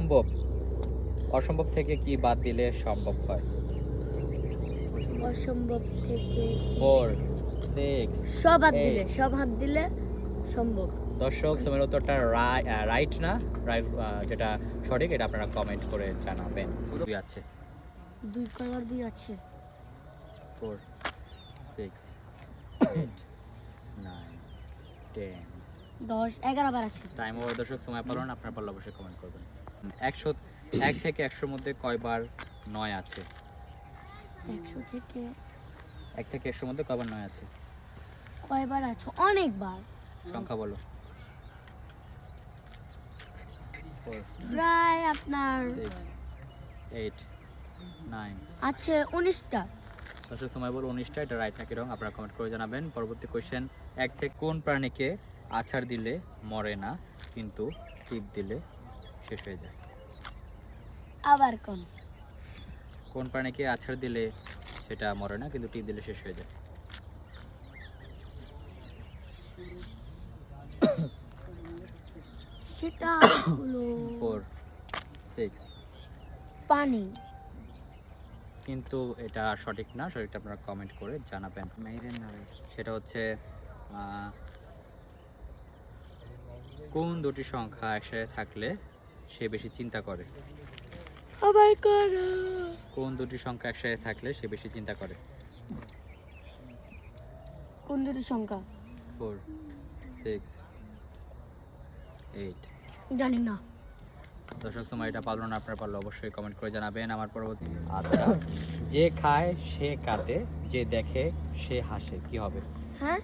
অসম্ভব। অসম্ভব থেকে কি বাদ দিলে সম্ভব হয়? অসম্ভব থেকে 4 6 সব হাত 8 দিলে সম্ভব। দর্শক সময়ের উত্তরটা রাইট না, রাইট যেটা সঠিক এটা আপনারা কমেন্ট করে জানাবেন। দুই আছে। 2 কয়বার 2 আছে? 4 6 8 9 10 10 11 বার আছে। টাইম ওভার দর্শক, সময় পালন আপনারা পারলে অবশ্যই কমেন্ট করবেন। 1 থেকে 100 মধ্যে কয়বার 9 আছে? 100 থেকে 1 থেকে 100 মধ্যে কয়বার 9 আছে? কয়বার আছে? অনেকবার। সংখ্যা বলো। 4 প্রায় আপনার 6 8 9 আছে 19টা। দর্শক সময় বলো 19টা, এটা রাইট নাকি রং আপনারা কমেন্ট করে জানাবেন। পরবর্তী কোশ্চেন, 1 থেকে কোন প্রাণীকে আছাড় দিলে মরে না কিন্তু টিপ দিলে শেষ হয়ে যায়? আবার কোন? কোন প্রাণীকে আছাড় দিলে সেটা মরে না কিন্তু টিপ দিলে শেষ হয়ে যায়? সেটা হলো 4 6 পানি। কিন্তু এটা সঠিক না, সঠিকটা আপনারা কমেন্ট করে জানাবেন। সেটা হচ্ছে কোন দুটি সংখ্যা একসাথে থাকলে সে বেশি চিন্তা করে? আবার কোন? কোন দুটি সংখ্যা একসাথে থাকলে সে বেশি চিন্তা করে? কোন দুটো সংখ্যা? 4 6 8 জানি না। দর্শক সময় এটা পারলো না, আপনারা পারলে অবশ্যই কমেন্ট করে জানাবেন। আমার পরবর্তী, আচ্ছা, যে খায় সে কাঁদে, যে দেখে সে হাসে, কি হবে? হ্যাঁ,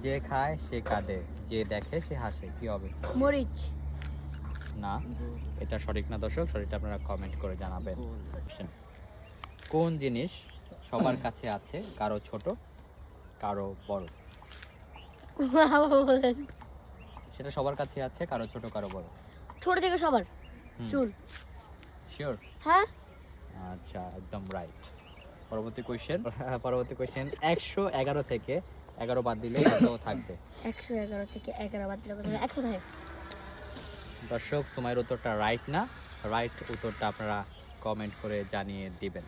যে খায় সে কাঁদে, যে দেখে সে হাসে, কি হবে? মরিচ। না, এটা সঠিক না দর্শক, সঠিকটা আপনারা কমেন্ট করে জানাবেন। কোন জিনিস সবার কাছে আছে, কারো ছোট কারো বড়? বলেন। সেটা সবার কাছে আছে, কারো ছোট কারো বড়। ছোট থেকে সবার চুল। শিওর? হ্যাঁ, আচ্ছা, একদম রাইট। পরবর্তী কোশ্চেন 111 থেকে 11 বাদ দিলে কত থাকবে? 111 থেকে 11 বাদ দিলে 100 থাকে। দর্শক সময়ের উত্তরটা রাইট না, রাইট উত্তরটা আপনারা কমেন্ট করে জানিয়ে দিবেন।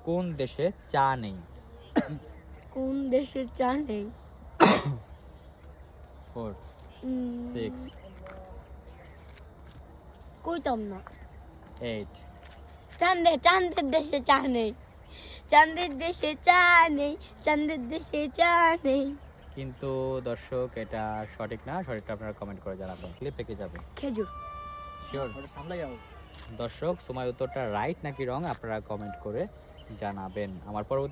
কোন দেশে চা নেই? কোন দেশে চা নেই? 4 6 কইতাম না। 8 চাঁদের দেশে চা নেই। চাঁদের দেশে চা নেই। চাঁদের দেশে চা নেই। কিন্তু দর্শক এটা সঠিক না, সঠিকটা আপনারা কমেন্ট করে জানাবেন। ক্লিপ পেকে যাবে। খেজুর। শিওর? দর্শক সময় উত্তরটা রাইট নাকি রং আপনারা কমেন্ট করে জানাবেন। আমার পরবর্তী